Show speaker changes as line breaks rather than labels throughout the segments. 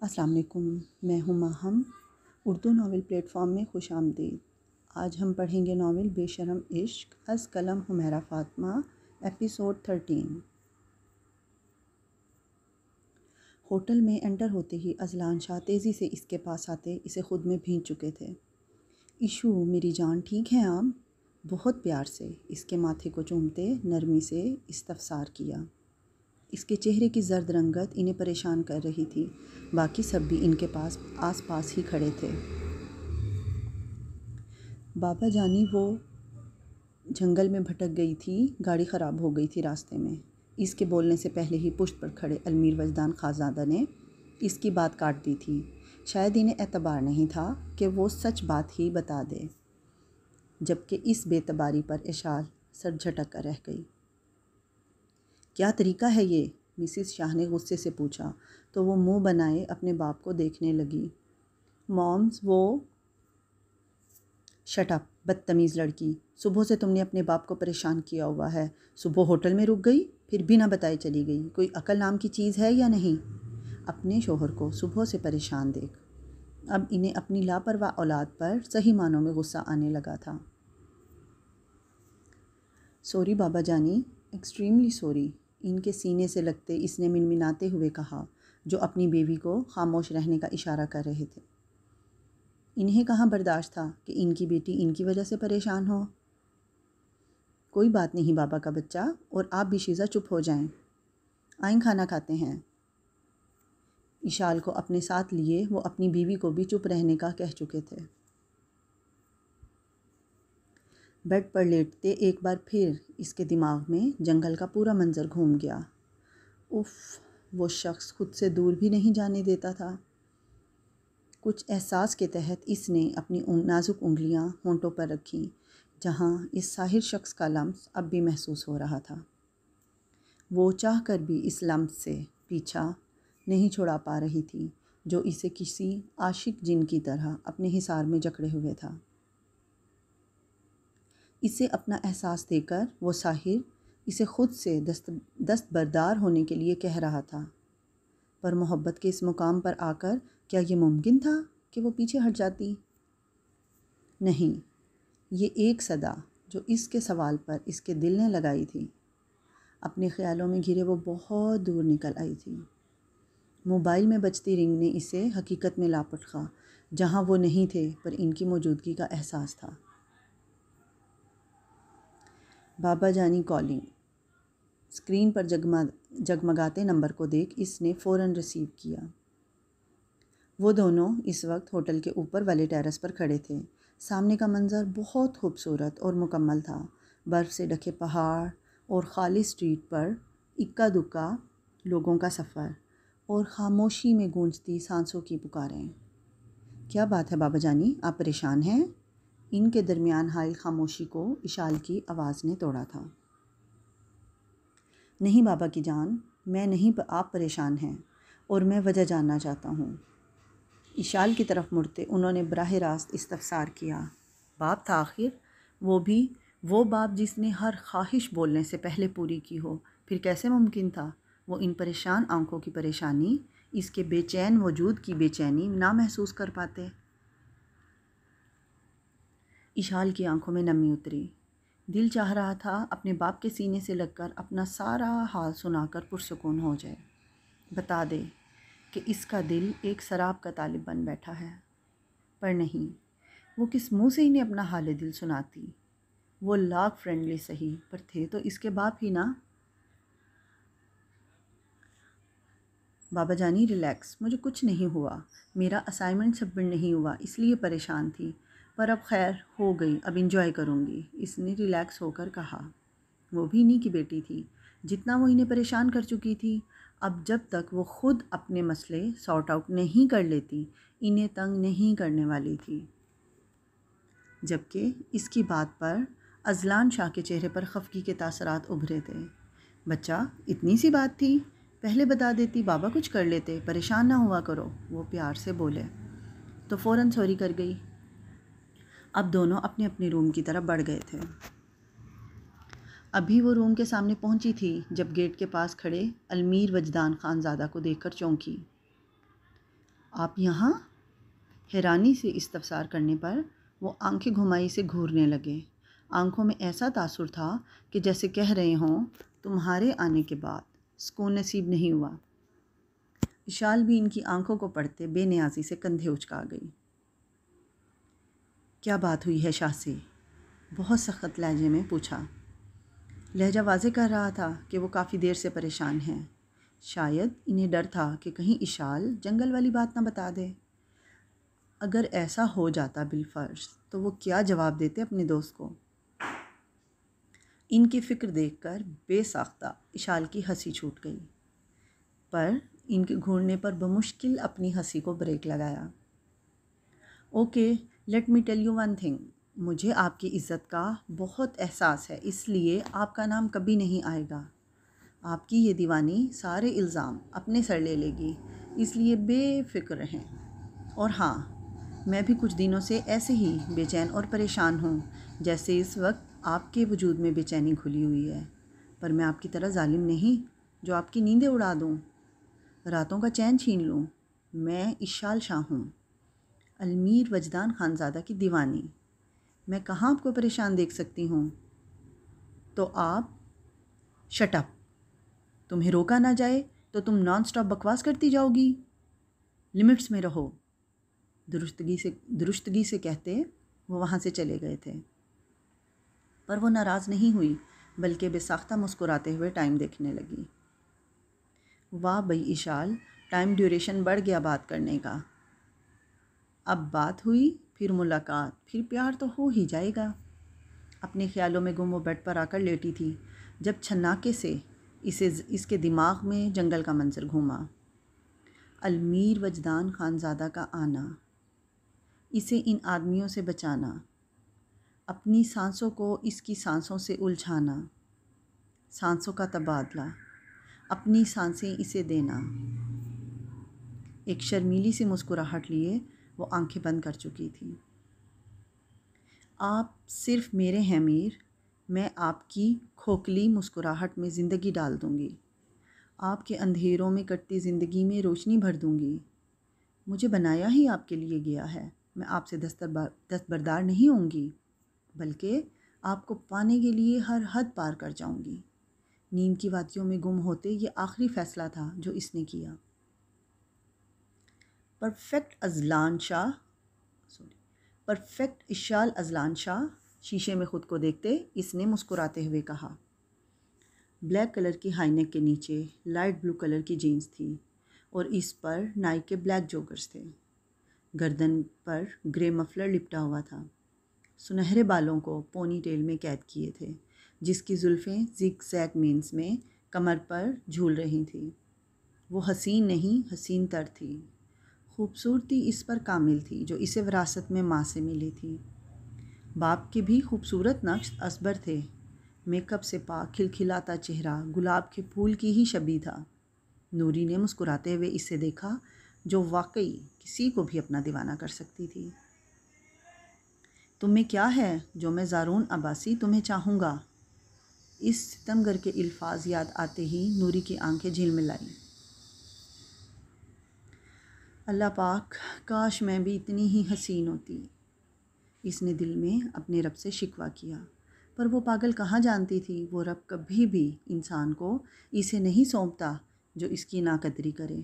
अस्सलाम वालेकुम, मैं हूँ माहम। उर्दू नावल प्लेटफॉर्म में खुश आमदीद। आज हम पढ़ेंगे नावल बेशरम इश्क अज़ कलम हुमैरा फ़ातिमा, एपिसोड 13। होटल में एंटर होते ही अज़लान शाह तेज़ी से इसके पास आते इसे खुद में भींच चुके थे। इशू मेरी जान, ठीक है आप? बहुत प्यार से इसके माथे को चूमते नरमी से इस्तफ़सार किया। इसके चेहरे की जर्द रंगत इन्हें परेशान कर रही थी। बाकी सब भी इनके पास आस-पास ही खड़े थे। बाबा जानी वो जंगल में भटक गई थी, गाड़ी ख़राब हो गई थी रास्ते में। इसके बोलने से पहले ही पुश्त पर खड़े अलमीर वजदान खाज़ादा ने इसकी बात काट दी थी। शायद इन्हें एतबार नहीं था कि वो सच बात ही बता दे, जबकि इस बेतबारी पर इशाल सर झटक कर रह गई। क्या तरीका है ये? मिसिस शाह ने गुस्से से पूछा तो वो मुंह बनाए अपने बाप को देखने लगी। मॉम्स, वो शट अप, बदतमीज़ लड़की। सुबह से तुमने अपने बाप को परेशान किया हुआ है। सुबह होटल में रुक गई, फिर बिना बताए चली गई। कोई अकल नाम की चीज़ है या नहीं? अपने शोहर को सुबह से परेशान देख अब इन्हें अपनी लापरवाह औलाद पर सही मानों में गुस्सा आने लगा था। सॉरी बाबा जानी, एक्सट्रीमली सॉरी, इनके सीने से लगते इसने मिनमिनाते हुए कहा, जो अपनी बेवी को खामोश रहने का इशारा कर रहे थे। इन्हें कहाँ बर्दाश्त था कि इनकी बेटी इनकी वजह से परेशान हो। कोई बात नहीं बाबा का बच्चा, और आप भी शीज़ा चुप हो जाएं। आएं खाना खाते हैं। इशाल को अपने साथ लिए वो अपनी बीवी को भी चुप रहने का कह चुके थे। बेड पर लेटते एक बार फिर इसके दिमाग में जंगल का पूरा मंजर घूम गया। उफ़, वो शख्स खुद से दूर भी नहीं जाने देता था। कुछ एहसास के तहत इसने अपनी नाजुक उंगलियां होंठों पर रखीं, जहां इस साहिर शख्स का लम्स अब भी महसूस हो रहा था। वो चाह कर भी इस लम्स से पीछा नहीं छुड़ा पा रही थी, जो इसे किसी आशिक जिन की तरह अपने हिसार में जकड़े हुए था। इसे अपना एहसास देकर वो साहिर इसे खुद से दस्तबरदार होने के लिए कह रहा था, पर मोहब्बत के इस मुकाम पर आकर क्या ये मुमकिन था कि वो पीछे हट जाती? नहीं, ये एक सदा जो इसके सवाल पर इसके दिल ने लगाई थी, अपने ख्यालों में घिरे वो बहुत दूर निकल आई थी। मोबाइल में बजती रिंग ने इसे हकीकत में ला पटका, जहाँ वो नहीं थे पर इनकी मौजूदगी का एहसास था। बाबा जानी कॉलिंग। स्क्रीन पर जगमगाते नंबर को देख इसने फ़ौरन रिसीव किया। वो दोनों इस वक्त होटल के ऊपर वाले टेरेस पर खड़े थे। सामने का मंजर बहुत खूबसूरत और मुकम्मल था। बर्फ़ से ढके पहाड़ और खाली स्ट्रीट पर इक्का दुक्का लोगों का सफ़र और ख़ामोशी में गूंजती सांसों की पुकारें। क्या बात है बाबा जानी, आप परेशान हैं? इनके दरमियान हाइल खामोशी को इशाल की आवाज़ ने तोड़ा था। नहीं बाबा की जान, मैं नहीं, आप परेशान हैं और मैं वजह जानना चाहता हूँ। इशाल की तरफ मुड़ते उन्होंने बराह रास्त इस्तफसार किया। बाप था आखिर, वो भी वो बाप जिसने हर ख्वाहिश बोलने से पहले पूरी की हो। फिर कैसे मुमकिन था वो इन परेशान आंखों की परेशानी, इसके बेचैन वजूद की बेचैनी ना महसूस कर पाते? इशाल की आंखों में नमी उतरी। दिल चाह रहा था अपने बाप के सीने से लगकर अपना सारा हाल सुनाकर पुरसुकून हो जाए, बता दे कि इसका दिल एक शराब का तालिब बन बैठा है। पर नहीं, वो किस मुंह से इन्हें अपना हाल दिल सुनाती? वो लाख फ्रेंडली सही, पर थे तो इसके बाप ही ना। बाबा जानी रिलैक्स, मुझे कुछ नहीं हुआ। मेरा असाइनमेंट सबमिट नहीं हुआ इसलिए परेशान थी, पर अब खैर हो गई, अब इंजॉय करूँगी, इसने रिलैक्स होकर कहा। वो भी इन्हीं की बेटी थी, जितना वो इन्हें परेशान कर चुकी थी। अब जब तक वो खुद अपने मसले सॉर्ट आउट नहीं कर लेती, इन्हें तंग नहीं करने वाली थी। जबकि इसकी बात पर अज़लान शाह के चेहरे पर खफगी के तासरात उभरे थे। बच्चा, इतनी सी बात थी, पहले बता देती, बाबा कुछ कर लेते, परेशान ना हुआ करो, वो प्यार से बोले तो फ़ौरन सॉरी कर गई। अब दोनों अपने अपने रूम की तरफ बढ़ गए थे। अभी वो रूम के सामने पहुंची थी जब गेट के पास खड़े अलमीर वजदान खानज़ादा को देखकर चौंकी। आप यहाँ? हैरानी से इस्तफसार करने पर वो आंखें घुमाई से घूरने लगे। आंखों में ऐसा तासुर था कि जैसे कह रहे हों, तुम्हारे आने के बाद सुकून नसीब नहीं हुआ। इशाल भी इनकी आंखों को पढ़ते बेनियाजी से कंधे उचका गई। क्या बात हुई है शाह से? बहुत सख्त लहजे में पूछा। लहजा वाज़े कर रहा था कि वो काफ़ी देर से परेशान हैं। शायद इन्हें डर था कि कहीं इशाल जंगल वाली बात ना बता दे। अगर ऐसा हो जाता बिलफर्ज तो वो क्या जवाब देते अपने दोस्त को। इनकी फ़िक्र देखकर बेसाख्ता इशाल की हंसी छूट गई, पर इनके घूरने पर बमुश्किल अपनी हंसी को ब्रेक लगाया। Okay, let me tell you one thing. मुझे आपकी इज़्ज़त का बहुत एहसास है, इसलिए आपका नाम कभी नहीं आएगा। आपकी ये दीवानी सारे इल्ज़ाम अपने सर ले लेगी, इसलिए बेफ़िक्र रहें। और हाँ, मैं भी कुछ दिनों से ऐसे ही बेचैन और परेशान हूँ, जैसे इस वक्त आपके वजूद में बेचैनी घुली हुई है। पर मैं आपकी तरह जालिम नहीं जो आपकी नींदें उड़ा दूँ, रातों का चैन छीन लूँ। मैं इशाल शाह हूँ, अलमीर वजदान खानज़ादा की दीवानी। मैं कहाँ आपको परेशान देख सकती हूँ? तो आप शट अप। तुम्हें रोका ना जाए तो तुम नॉन स्टॉप बकवास करती जाओगी। लिमिट्स में रहो। दुरुस्तगी से कहते वो वहाँ से चले गए थे। पर वो नाराज़ नहीं हुई, बल्कि बेसाख्ता मुस्कुराते हुए टाइम देखने लगी। वाह भई इशाल, टाइम ड्यूरेशन बढ़ गया बात करने का। अब बात हुई, फिर मुलाकात, फिर प्यार तो हो ही जाएगा। अपने ख्यालों में गुम वो बेड पर आकर लेटी थी जब छन्नाके से इसके दिमाग में जंगल का मंजर घूमा। अलमीर वजदान खानज़ादा का आना, इसे इन आदमियों से बचाना, अपनी सांसों को इसकी सांसों से उलझाना, सांसों का तबादला, अपनी सांसें इसे देना। एक शर्मीली सी मुस्कुराहट लिए वो आंखें बंद कर चुकी थी। आप सिर्फ मेरे हैं मीर, मैं आपकी खोखली मुस्कुराहट में ज़िंदगी डाल दूँगी, आपके अंधेरों में कटती ज़िंदगी में रोशनी भर दूँगी। मुझे बनाया ही आपके लिए गया है। मैं आपसे दस्तबरदार नहीं होंगी, बल्कि आपको पाने के लिए हर हद पार कर जाऊंगी। नींद की वादियों में गुम होते ये आखिरी फ़ैसला था जो इसने किया। परफेक्ट इशाल अजलान शाह, शीशे में ख़ुद को देखते इसने मुस्कुराते हुए कहा। ब्लैक कलर की हाईनेक के नीचे लाइट ब्लू कलर की जीन्स थी और इस पर नाइक के ब्लैक जोगर्स थे। गर्दन पर ग्रे मफलर लिपटा हुआ था। सुनहरे बालों को पोनी टेल में कैद किए थे, जिसकी जुल्फ़ें ज़िग ज़ैग मीन्स में कमर पर झूल रही थी। वो हसीन नहीं, हसीन तर थी। खूबसूरती इस पर कामिल थी जो इसे विरासत में माँ से मिली थी। बाप के भी खूबसूरत नक्श असबर थे। मेकअप से पाक खिलखिलाता चेहरा गुलाब के फूल की ही शबीह था। नूरी ने मुस्कुराते हुए इसे देखा, जो वाकई किसी को भी अपना दीवाना कर सकती थी। तुम्हें क्या है जो मैं ज़ारून अब्बासी तुम्हें चाहूँगा? इस सितमगर के अल्फाज याद आते ही नूरी की आंखें झिलमिलाईं। अल्लाह पाक, काश मैं भी इतनी ही हसीन होती, इसने दिल में अपने रब से शिकवा किया। पर वो पागल कहाँ जानती थी, वो रब कभी भी इंसान को इसे नहीं सौंपता जो इसकी नाकदरी करे।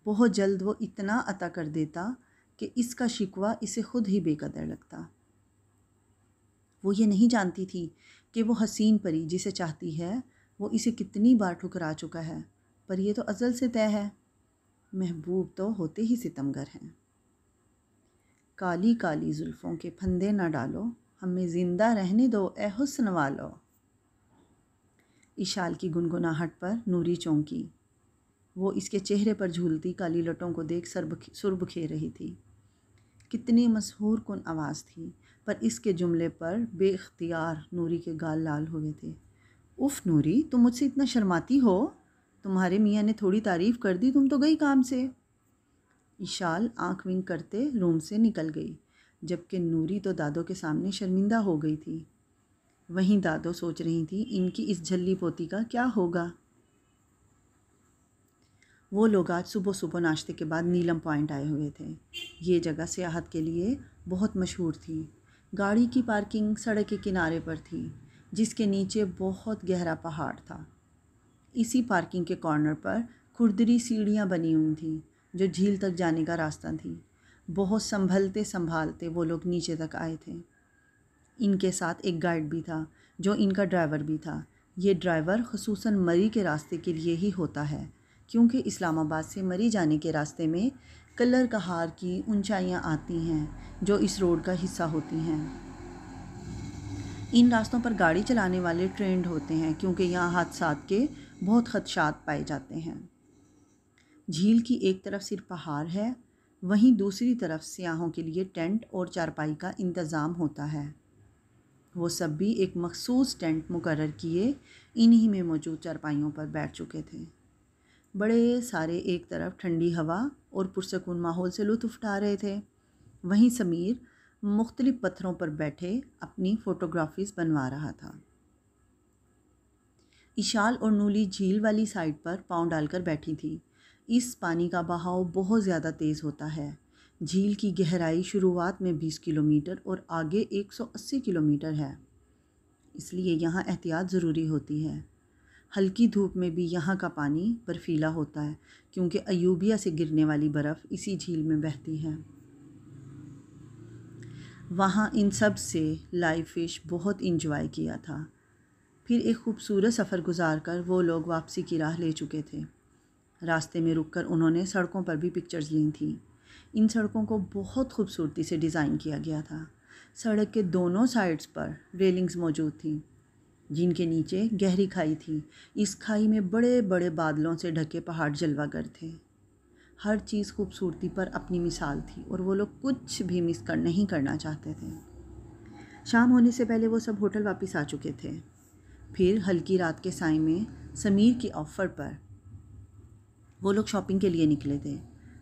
बहुत जल्द वो इतना अता कर देता कि इसका शिकवा इसे खुद ही बेकदर लगता। वो ये नहीं जानती थी कि वो हसीन परी जिसे चाहती है वो इसे कितनी बार ठुकरा चुका है, पर यह तो अज़ल से तय है। महबूब तो होते ही सितमगर हैं। काली काली जुल्फ़ों के फंदे न डालो, हमें ज़िंदा रहने दो ए हुस्न वालो। इशाल की गुनगुनाहट पर नूरी चौंकी। वो इसके चेहरे पर झूलती काली लटों को देख सुर बखेर रही थी। कितनी मशहूर कुन आवाज़ थी, पर इसके जुमले पर बेख्तियार नूरी के गाल लाल हुए थे। उफ़ नूरी, तुम मुझसे इतना शर्माती हो? तुम्हारे मियाँ ने थोड़ी तारीफ़ कर दी, तुम तो गई काम से। इशाल आंख विंक करते रूम से निकल गई, जबकि नूरी तो दादो के सामने शर्मिंदा हो गई थी। वहीं दादो सोच रही थी इनकी इस झल्ली पोती का क्या होगा। वो लोग आज सुबह सुबह नाश्ते के बाद नीलम पॉइंट आए हुए थे। ये जगह सियाहत के लिए बहुत मशहूर थी। गाड़ी की पार्किंग सड़क के किनारे पर थी, जिसके नीचे बहुत गहरा पहाड़ था। इसी पार्किंग के कॉर्नर पर खुरदरी सीढ़ियाँ बनी हुई थीं, जो झील तक जाने का रास्ता थी। बहुत संभलते संभालते वो लोग नीचे तक आए थे। इनके साथ एक गाइड भी था, जो इनका ड्राइवर भी था। ये ड्राइवर ख़ुसूसन मरी के रास्ते के लिए ही होता है, क्योंकि इस्लामाबाद से मरी जाने के रास्ते में कल्लर कहार की ऊंचाइयां आती हैं, जो इस रोड का हिस्सा होती हैं। इन रास्तों पर गाड़ी चलाने वाले ट्रेंड होते हैं, क्योंकि यहाँ हादसात के बहुत खदशात पाए जाते हैं। झील की एक तरफ सिर्फ पहाड़ है, वहीं दूसरी तरफ सियाहों के लिए टेंट और चारपाई का इंतज़ाम होता है। वो सब भी एक मखसूस टेंट मुकर्रर किए इन्हीं में मौजूद चारपाइयों पर बैठ चुके थे। बड़े सारे एक तरफ ठंडी हवा और पुरसकून माहौल से लुत्फ़ उठा रहे थे, वहीं समीर मुख्तलिफ पत्थरों पर बैठे अपनी फ़ोटोग्राफीज़ बनवा रहा था। इशाल और नूली झील वाली साइड पर पाँव डालकर बैठी थी। इस पानी का बहाव बहुत ज़्यादा तेज़ होता है। झील की गहराई शुरुआत में 20 किलोमीटर और आगे 180 किलोमीटर है, इसलिए यहाँ एहतियात ज़रूरी होती है। हल्की धूप में भी यहाँ का पानी बर्फीला होता है, क्योंकि अयूबिया से गिरने वाली बर्फ़ इसी झील में बहती है। वहाँ इन सब से लाइव फ़िश बहुत इंजॉय किया था। फिर एक खूबसूरत सफ़र गुजार कर वो लोग वापसी की राह ले चुके थे। रास्ते में रुककर उन्होंने सड़कों पर भी पिक्चर्स ली थी। इन सड़कों को बहुत खूबसूरती से डिज़ाइन किया गया था। सड़क के दोनों साइड्स पर रेलिंग्स मौजूद थीं, जिनके नीचे गहरी खाई थी। इस खाई में बड़े बड़े बादलों से ढके पहाड़ जलवागर थे। हर चीज़ खूबसूरती पर अपनी मिसाल थी और वो लोग कुछ भी नहीं करना चाहते थे। शाम होने से पहले वो सब होटल वापस आ चुके थे। फिर हल्की रात के साए में समीर की ऑफ़र पर वो लोग शॉपिंग के लिए निकले थे।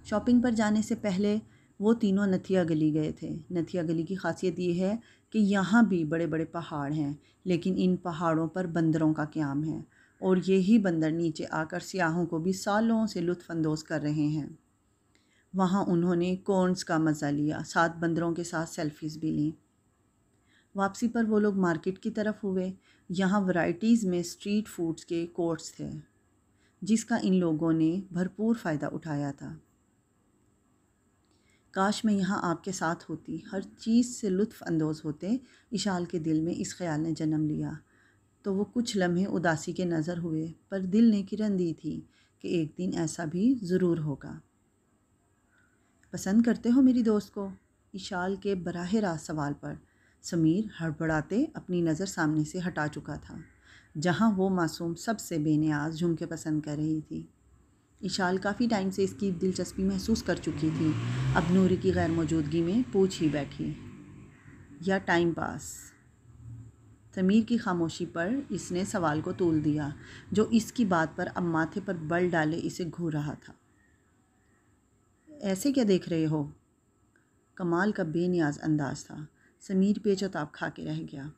शॉपिंग पर जाने से पहले वो तीनों नथिया गली गए थे। नथिया गली की खासियत ये है कि यहाँ भी बड़े बड़े पहाड़ हैं, लेकिन इन पहाड़ों पर बंदरों का क़याम है और यही बंदर नीचे आकर सियाहों को भी सालों से लुत्फ़अंदोज़ कर रहे हैं। वहाँ उन्होंने कॉर्न्स का मज़ा लिया, साथ बंदरों के साथ सेल्फ़ीज़ भी लीं। वापसी पर वो लोग मार्केट की तरफ हुए। यहाँ वैराइटीज़ में स्ट्रीट फूड्स के कोर्ट्स थे, जिसका इन लोगों ने भरपूर फ़ायदा उठाया था। काश मैं यहाँ आपके साथ होती, हर चीज़ से लुत्फ़अंदोज़ होते, इशाल के दिल में इस ख़्याल ने जन्म लिया। तो वो कुछ लम्हे उदासी के नज़र हुए, पर दिल ने किरण दी थी कि एक दिन ऐसा भी ज़रूर होगा। पसंद करते हो मेरी दोस्त को? इशाल के बराह रास्त सवाल पर समीर हड़बड़ाते अपनी नज़र सामने से हटा चुका था, जहाँ वो मासूम सबसे बेनियाज झुमके पसंद कर रही थी। इशाल काफ़ी टाइम से इसकी दिलचस्पी महसूस कर चुकी थी। अब नूरी की गैर मौजूदगी में पूछ ही बैठी, या टाइम पास? समीर की खामोशी पर इसने सवाल को तूल दिया, जो इसकी बात पर अब माथे पर बल डाले इसे घूर रहा था। ऐसे क्या देख रहे हो? कमाल का बेनियाज अंदाज था। समीर पेचोताब खा के रह गया।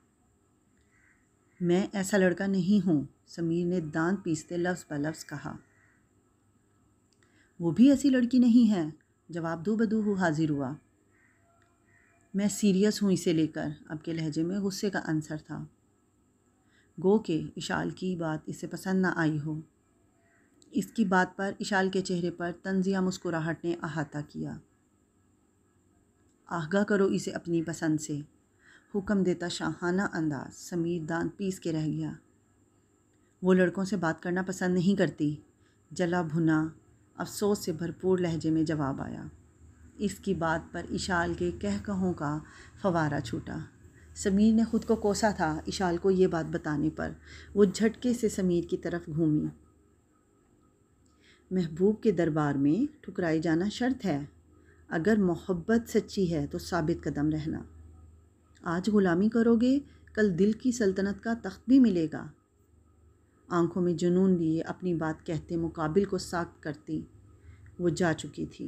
मैं ऐसा लड़का नहीं हूँ, समीर ने दांत पीसते लफ्ज़ ब लफ्ज़ कहा। वो भी ऐसी लड़की नहीं है, जवाब दो बदूहू हाजिर हुआ। मैं सीरियस हूँ इसे लेकर, अब के लहजे में गुस्से का आंसर था। गो के इशाल की बात इसे पसंद ना आई हो। इसकी बात पर इशाल के चेहरे पर तंजिया मुस्कुराहट ने अहाता किया। आगाह करो इसे अपनी पसंद से, हुक्म देता शाहाना अंदाज। समीर दांत पीस के रह गया। वो लड़कों से बात करना पसंद नहीं करती, जला भुना अफसोस से भरपूर लहजे में जवाब आया। इसकी बात पर इशाल के कहकहों का फवारा छूटा। समीर ने खुद को कोसा था इशाल को ये बात बताने पर। वो झटके से समीर की तरफ घूमी। महबूब के दरबार में ठुकराए जाना शर्त है। अगर मोहब्बत सच्ची है तो साबित कदम रहना। आज गुलामी करोगे, कल दिल की सल्तनत का तख्त भी मिलेगा। आंखों में जुनून लिए अपनी बात कहते मुकाबिल को साख्त करती वो जा चुकी थी।